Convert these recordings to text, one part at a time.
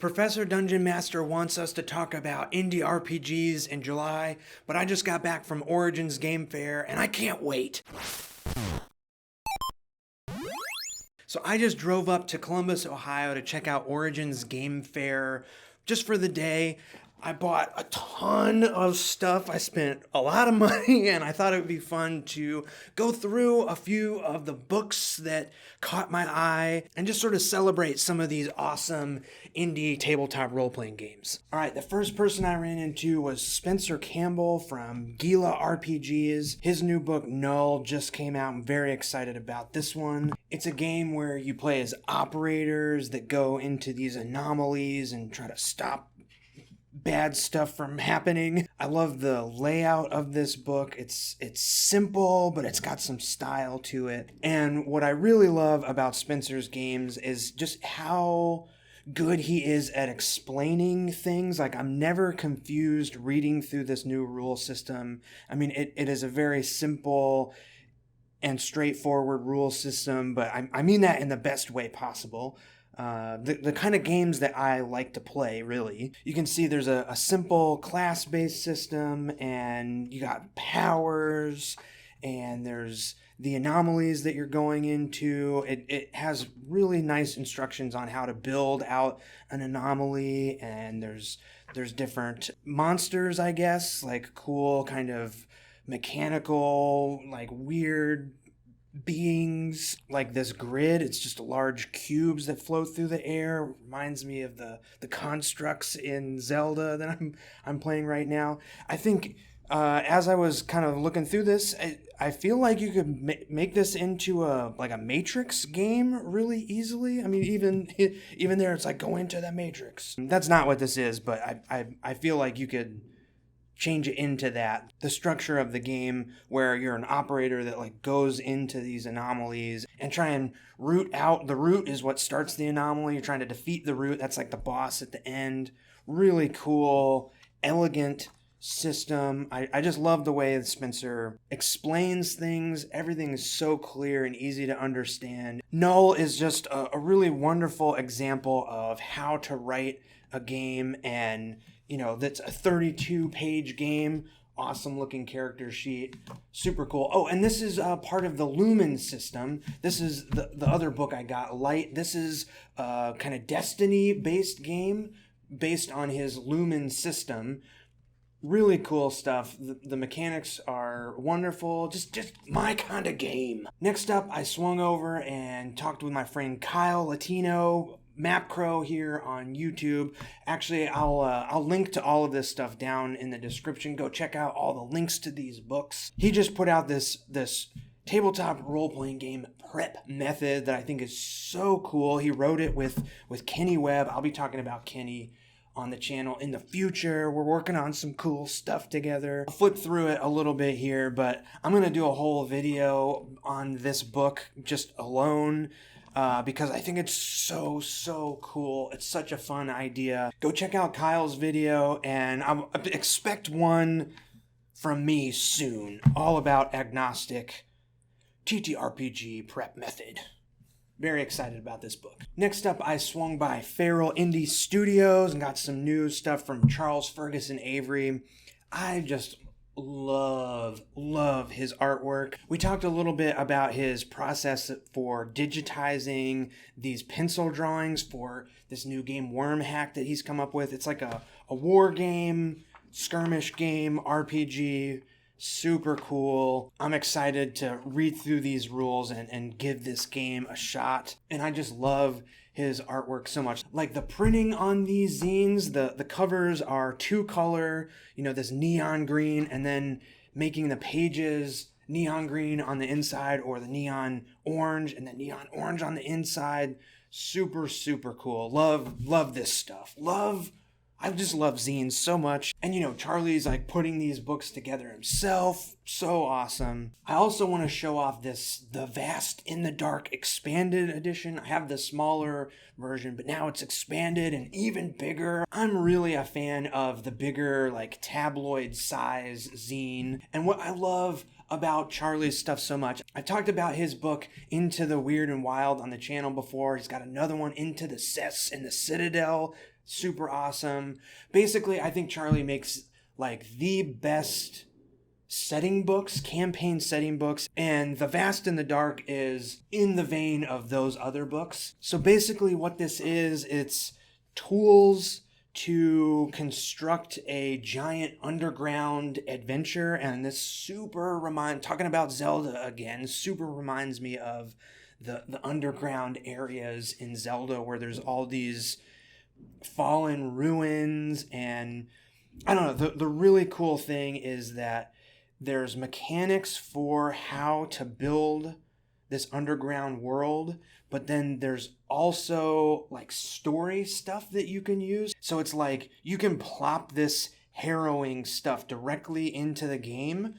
Professor Dungeon Master wants us to talk about indie RPGs in July, but I just got back from Origins Game Fair and I can't wait. So I just drove up to Columbus, Ohio to check out Origins Game Fair just for the day. I bought a ton of stuff. I spent a lot of money and I thought it would be fun to go through a few of the books that caught my eye and just sort of celebrate some of these awesome indie tabletop role-playing games. All right, the first person I ran into was Spencer Campbell from Gila RPGs. His new book, Null, just came out. I'm very excited about this one. It's a game where you play as operators that go into these anomalies and try to stop bad stuff from happening. I love the layout of this book. It's simple, but it's got some style to it. And what I really love about Spencer's games is just how good he is at explaining things. Like, I'm never confused reading through this new rule system. I mean, it is a very simple and straightforward rule system, but I mean that in the best way possible. The kind of games that I like to play, really. You can see there's a simple class-based system, and you got powers, and there's the anomalies that you're going into. It has really nice instructions on how to build out an anomaly, and there's different monsters, I guess, like cool kind of mechanical, like weird beings, like this grid. It's just large cubes that float through the air. Reminds me of the constructs in Zelda that I'm playing right now. I think as I was kind of looking through this, I feel like you could make this into a Matrix game really easily. I mean, even there, it's like, go into the Matrix. That's not what this is, but I feel like you could change it into that. The structure of the game where you're an operator that like goes into these anomalies and try and root out. The root is what starts the anomaly. You're trying to defeat the root. That's like the boss at the end. Really cool, elegant system. I just love the way that Spencer explains things. Everything is so clear and easy to understand. Null is just a really wonderful example of how to write a game, and that's a 32-page game. Awesome looking character sheet. Super cool. Oh, and this is part of the Lumen system. This is the other book I got, Light. This is a kind of Destiny-based game based on his Lumen system. Really cool stuff. The mechanics are wonderful. Just my kind of game. Next up, I swung over and talked with my friend Kyle Latino, MapCrow here on YouTube. Actually, I'll link to all of this stuff down in the description. Go check out all the links to these books. He just put out this tabletop role-playing game prep method that I think is so cool. He wrote it with Kenny Webb. I'll be talking about Kenny on the channel in the future. We're working on some cool stuff together. I'll flip through it a little bit here, but I'm going to do a whole video on this book just alone. Because I think it's so cool. It's such a fun idea. Go check out Kyle's video, and I expect one from me soon, all about agnostic TTRPG prep method. Very excited about this book. Next up, I swung by Feral Indie Studios and got some new stuff from Charles Ferguson Avery. I just love his artwork. We talked a little bit about his process for digitizing these pencil drawings for this new game Worm Hack that he's come up with. It's like a war game, skirmish game, RPG. Super cool. I'm excited to read through these rules and give this game a shot. And I just love his artwork so much. Like the printing on these zines, the covers are 2-color, this neon green, and then making the pages neon green on the inside, or the neon orange and then neon orange on the inside. Super cool. Love this stuff. I just love zines so much. And Charlie's like putting these books together himself. So awesome. I also want to show off the Vast in the Dark expanded edition. I have the smaller version, but now it's expanded and even bigger. I'm really a fan of the bigger, like tabloid size zine. And what I love about Charlie's stuff so much, I talked about his book Into the Weird and Wild on the channel before. He's got another one, Into the Cess and the Citadel. super awesome. Basically, I think Charlie makes like the best setting books, campaign setting books, and The Vast and the Dark is in the vein of those other books. So basically what this is, it's tools to construct a giant underground adventure, and this talking about Zelda again, super reminds me of the underground areas in Zelda where there's all these fallen ruins. And I don't know, the really cool thing is that there's mechanics for how to build this underground world, but then there's also like story stuff that you can use. So it's like you can plop this harrowing stuff directly into the game,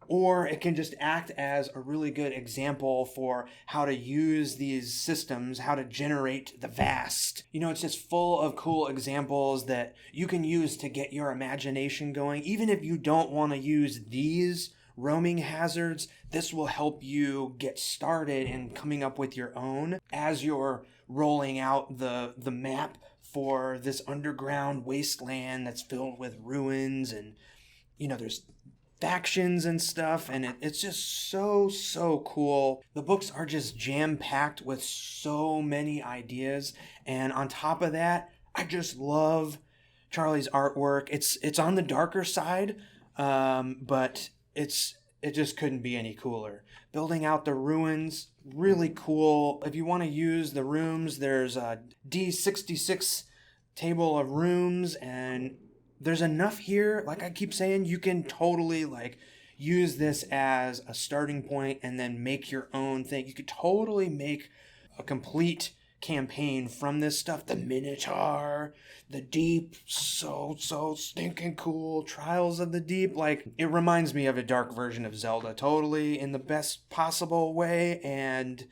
or it can just act as a really good example for how to use these systems, how to generate the vast. You know, it's just full of cool examples that you can use to get your imagination going. Even if you don't want to use these roaming hazards, this will help you get started in coming up with your own as you're rolling out the map for this underground wasteland that's filled with ruins, and you know, there's factions and stuff, and it's just so cool. The books are just jam-packed with so many ideas, and on top of that, I just love Charlie's artwork. It's on the darker side, but it just couldn't be any cooler. Building out the ruins, really cool. If you want to use the rooms, there's a D66 table of rooms, and there's enough here, like I keep saying, you can totally like use this as a starting point and then make your own thing. You could totally make a complete campaign from this stuff. The Minotaur, the Deep, so stinking cool. Trials of the Deep, like it reminds me of a dark version of Zelda, totally in the best possible way. And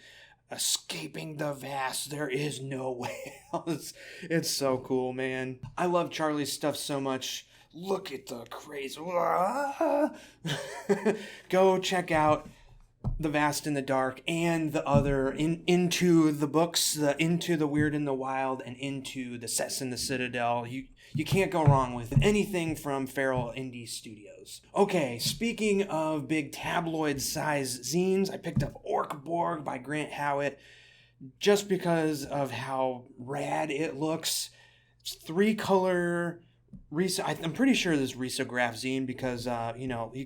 escaping the vast, there is no way else. It's so cool, man. I love Charlie's stuff so much. Look at the crazy. Go check out The Vast and the Dark and the other Into the books, the Into the Weird and the Wild and Into the Sets in the Citadel. You can't go wrong with anything from Feral Indie Studios. Okay, speaking of big tabloid-size zines, I picked up Orcborg by Grant Howitt just because of how rad it looks. It's 3-color. I'm pretty sure this is risograph zine because you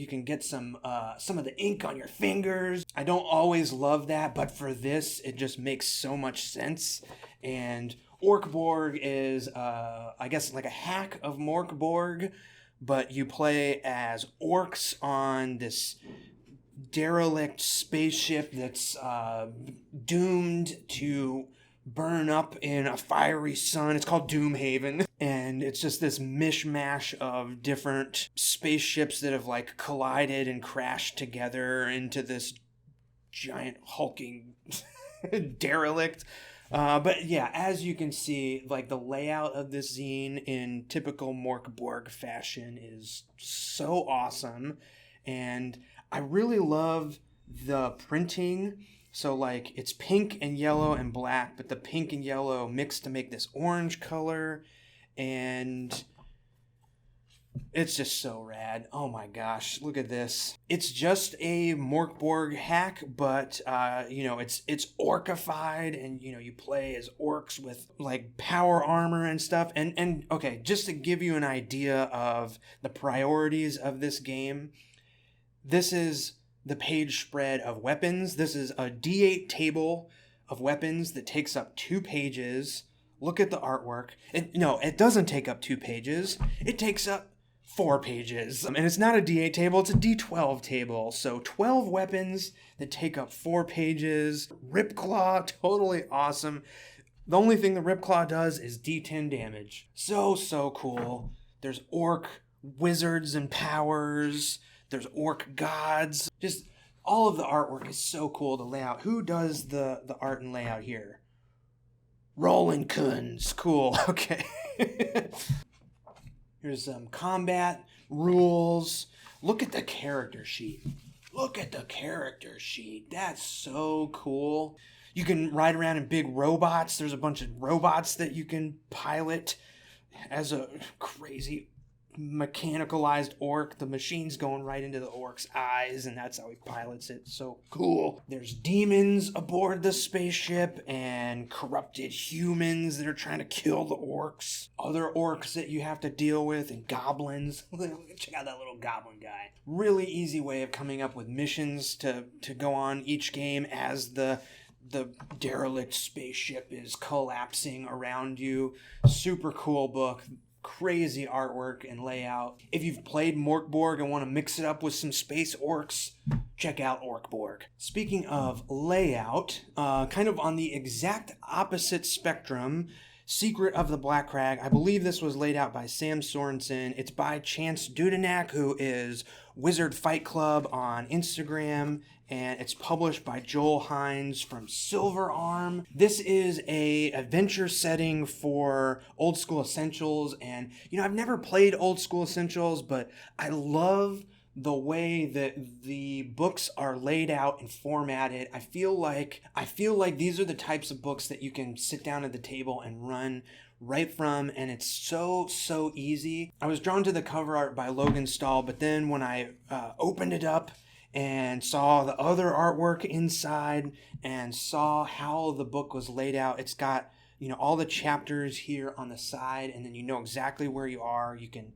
can get some of the ink on your fingers. I don't always love that, but for this, it just makes so much sense. And Orcborg is, I guess, like a hack of Morkborg, but you play as orcs on this derelict spaceship that's doomed to burn up in a fiery sun. It's called Doomhaven. And it's just this mishmash of different spaceships that have like collided and crashed together into this giant hulking derelict. But yeah, as you can see, like the layout of this zine in typical Morkborg fashion is so awesome. And I really love the printing. So like it's pink and yellow and black, but the pink and yellow mixed to make this orange color. And it's just so rad. Oh my gosh, look at this. It's just a Morkborg hack, but it's orcified, and you play as orcs with like power armor and stuff. And okay, just to give you an idea of the priorities of this game, this is the page spread of weapons. This is a D8 table of weapons that takes up 2 pages. Look at the artwork. It doesn't take up 2 pages. It takes up 4 pages. And it's not a D8 table, it's a D12 table. So 12 weapons that take up 4 pages. Ripclaw, totally awesome. The only thing the Ripclaw does is D10 damage. So cool. There's orc wizards and powers. There's orc gods. Just all of the artwork is so cool to lay out. Who does the art and layout here? Roland Kunz. Cool. Okay. Here's some combat rules. Look at the character sheet. That's so cool. You can ride around in big robots. There's a bunch of robots that you can pilot as a crazy mechanicalized orc. The machine's going right into the orc's eyes, and that's how he pilots it. So cool. There's demons aboard the spaceship and corrupted humans that are trying to kill the orcs. Other orcs that you have to deal with, and goblins. Check out that little goblin guy. Really easy way of coming up with missions to go on each game as the derelict spaceship is collapsing around you. Super cool book. Crazy artwork and layout. If you've played Orcborg and want to mix it up with some space orcs, check out Orcborg. Speaking of layout, kind of on the exact opposite spectrum, Secret of the Black Crag. I believe this was laid out by Sam Sorensen. It's by Chance Dudenak, who is Wizard Fight Club on Instagram, and it's published by Joel Hines from Silver Arm. This is a adventure setting for Old School Essentials, and I've never played Old School Essentials, but I love the way that the books are laid out and formatted. I feel like these are the types of books that you can sit down at the table and run right from, and it's so easy. I was drawn to the cover art by Logan Stahl, but then when I opened it up and saw the other artwork inside and saw how the book was laid out, it's got all the chapters here on the side, and then exactly where you are. You can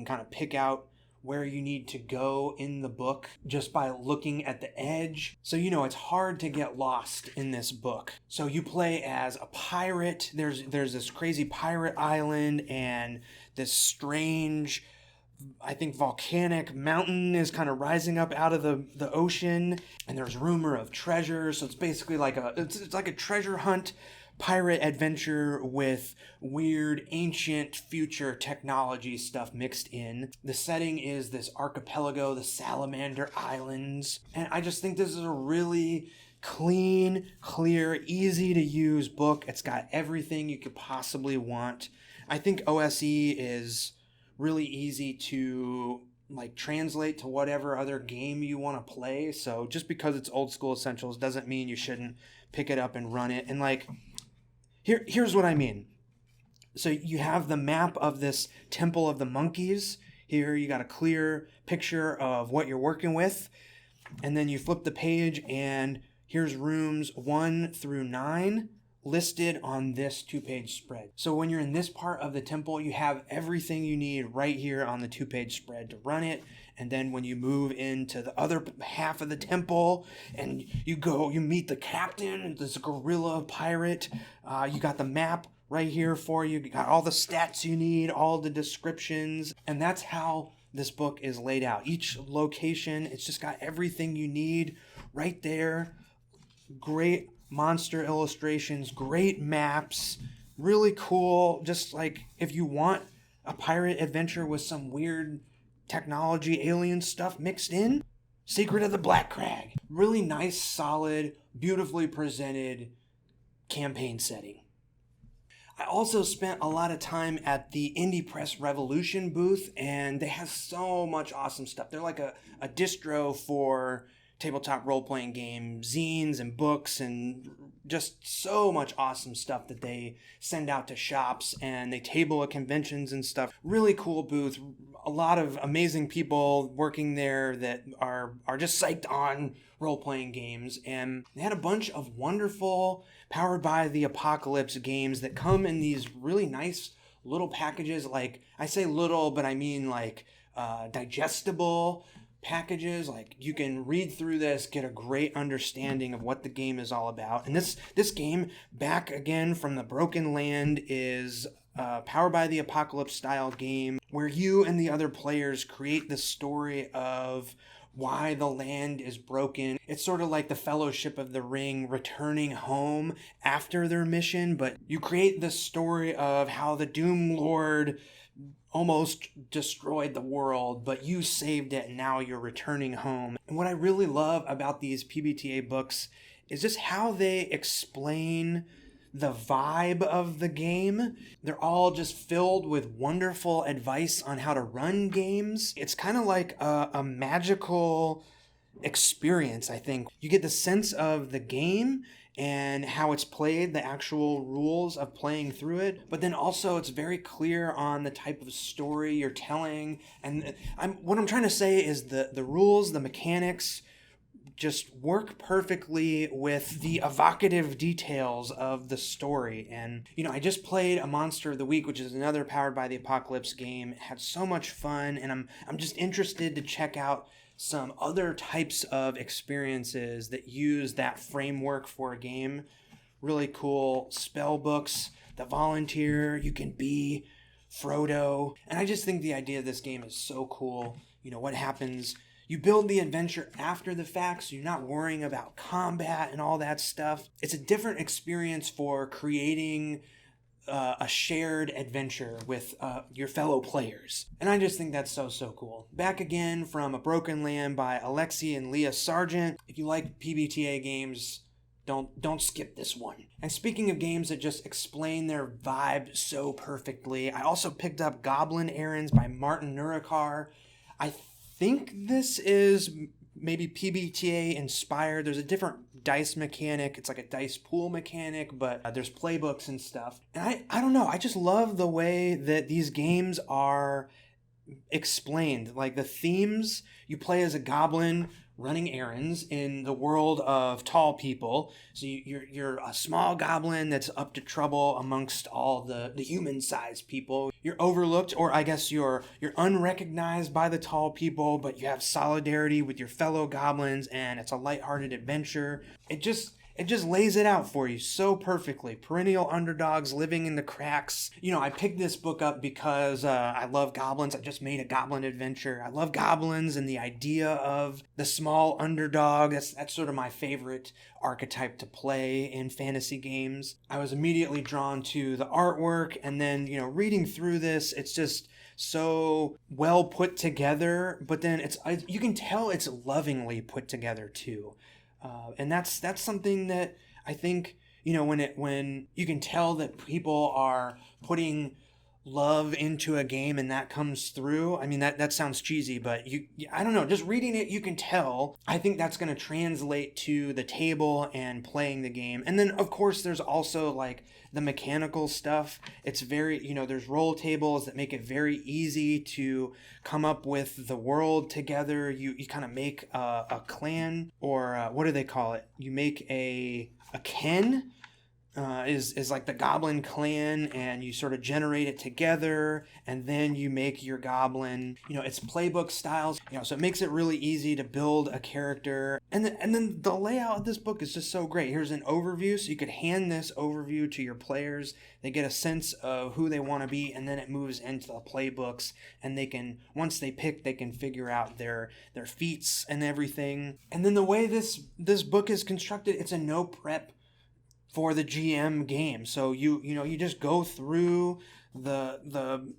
kind of pick out where you need to go in the book just by looking at the edge. So it's hard to get lost in this book. So you play as a pirate. There's this crazy pirate island, and this strange, I think, volcanic mountain is kind of rising up out of the ocean, and there's rumor of treasure. So it's basically like it's like a treasure hunt pirate adventure with weird ancient future technology stuff mixed in. The setting is this archipelago, the Salamander Islands, and I just think this is a really clean, clear, easy to use book. It's got everything you could possibly want. I think OSE is really easy to translate to whatever other game you want to play. So just because it's Old School Essentials doesn't mean you shouldn't pick it up and run it. And here's what I mean. So you have the map of this Temple of the Monkeys. Here you got a clear picture of what you're working with. And then you flip the page, and here's rooms 1 through 9 listed on this 2-page spread. So when you're in this part of the temple, you have everything you need right here on the 2-page spread to run it. And then when you move into the other half of the temple and you meet the captain, this gorilla pirate, you got the map right here for you. You got all the stats you need, all the descriptions, and that's how this book is laid out. Each location, it's just got everything you need right there. Great monster illustrations, great maps, really cool. Just if you want a pirate adventure with some weird technology, alien stuff mixed in, Secret of the Black Crag. Really nice, solid, beautifully presented campaign setting. I also spent a lot of time at the Indie Press Revolution booth, and they have so much awesome stuff. They're like a distro for tabletop role-playing games, zines and books, and just so much awesome stuff that they send out to shops, and they table at conventions and stuff. Really cool booth. A lot of amazing people working there that are just psyched on role-playing games, and they had a bunch of wonderful Powered by the Apocalypse games that come in these really nice little packages. I say little, but I mean digestible packages. You can read through this, get a great understanding of what the game is all about. And this game, Back Again from the Broken Land, is Powered by the Apocalypse style game where you and the other players create the story of why the land is broken. It's sort of like the Fellowship of the Ring returning home after their mission, but you create the story of how the Doom Lord almost destroyed the world, but you saved it and now you're returning home. And what I really love about these PBTA books is just how they explain the vibe of the game. They're all just filled with wonderful advice on how to run games. It's kind of like a magical experience, I think. You get the sense of the game, and how it's played, the actual rules of playing through it. But then also it's very clear on the type of story you're telling. And what I'm trying to say is the rules, the mechanics just work perfectly with the evocative details of the story. And, I just played a Monster of the Week, which is another Powered by the Apocalypse game. It had so much fun, and I'm just interested to check out some other types of experiences that use that framework for a game. Really cool spell books, the volunteer, you can be Frodo. And I just think the idea of this game is so cool. What happens, you build the adventure after the fact, so you're not worrying about combat and all that stuff. It's a different experience for creating a shared adventure with your fellow players. And I just think that's so cool. Back again from A Broken Land by Alexi and Leah Sargent. If you like PBTA games, don't skip this one. And speaking of games that just explain their vibe so perfectly, I also picked up Goblin Errands by Martin Nurakar. I think this is maybe PBTA inspired. There's a different dice mechanic. It's like a dice pool mechanic, but there's playbooks and stuff. And I don't know. I just love the way that these games are explained. Like the themes, you play as a goblin running errands in the world of tall people. So you're a small goblin that's up to trouble amongst all the human-sized people. You're overlooked, or I guess you're unrecognized by the tall people, but you have solidarity with your fellow goblins, and it's a lighthearted adventure. It just lays it out for you so perfectly. Perennial underdogs living in the cracks. I picked this book up because I love goblins. I just made a goblin adventure. I love goblins and the idea of the small underdog. That's sort of my favorite archetype to play in fantasy games. I was immediately drawn to the artwork, and then, reading through this, it's just so well put together, but then you can tell it's lovingly put together too. And that's something that I think, when you can tell that people are putting love into a game and that comes through. I mean, that sounds cheesy, but I don't know, just reading it, you can tell. I think that's going to translate to the table and playing the game. And then, of course, there's also like the mechanical stuff. It's very, there's roll tables that make it very easy to come up with the world together. You kind of make a clan, or what do they call it? You make a ken. Is like the goblin clan, and you sort of generate it together, and then you make your goblin. It's playbook styles, so it makes it really easy to build a character. And then the layout of this book is just so great. Here's an overview, so you could hand this overview to your players. They get a sense of who they want to be, and then it moves into the playbooks, and they can, once they pick, they can figure out their feats and everything. And then the way this book is constructed, it's a no prep for the GM game. So you just go through the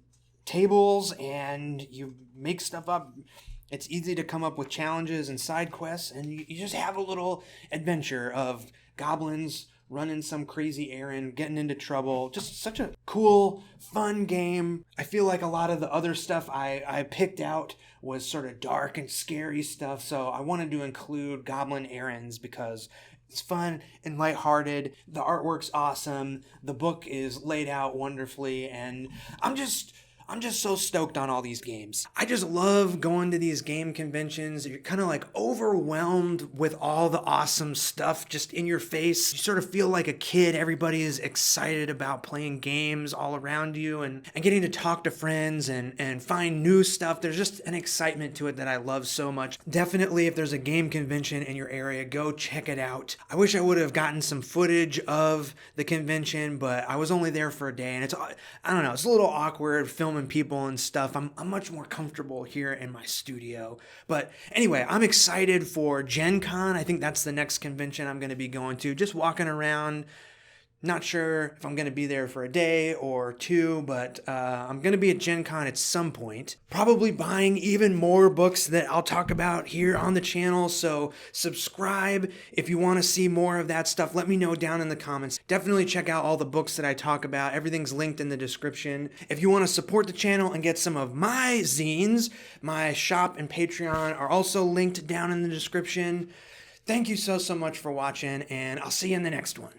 tables and you make stuff up. It's easy to come up with challenges and side quests, and you just have a little adventure of goblins running some crazy errand, getting into trouble. Just such a cool, fun game. I feel like a lot of the other stuff I picked out was sort of dark and scary stuff, so I wanted to include Goblin Errands because it's fun and lighthearted. The artwork's awesome. The book is laid out wonderfully, and I'm just so stoked on all these games. I just love going to these game conventions. You're kind of like overwhelmed with all the awesome stuff just in your face. You sort of feel like a kid. Everybody is excited about playing games all around you and getting to talk to friends and find new stuff. There's just an excitement to it that I love so much. Definitely, if there's a game convention in your area, go check it out. I wish I would have gotten some footage of the convention, but I was only there for a day, and it's a little awkward filming people and stuff. I'm much more comfortable here in my studio. But anyway, I'm excited for Gen Con. I think that's the next convention I'm going to be going to. Just walking around. Not sure if I'm going to be there for a day or two, but I'm going to be at Gen Con at some point. Probably buying even more books that I'll talk about here on the channel, so subscribe if you want to see more of that stuff. Let me know down in the comments. Definitely check out all the books that I talk about. Everything's linked in the description. If you want to support the channel and get some of my zines, my shop and Patreon are also linked down in the description. Thank you so much for watching, and I'll see you in the next one.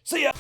See ya!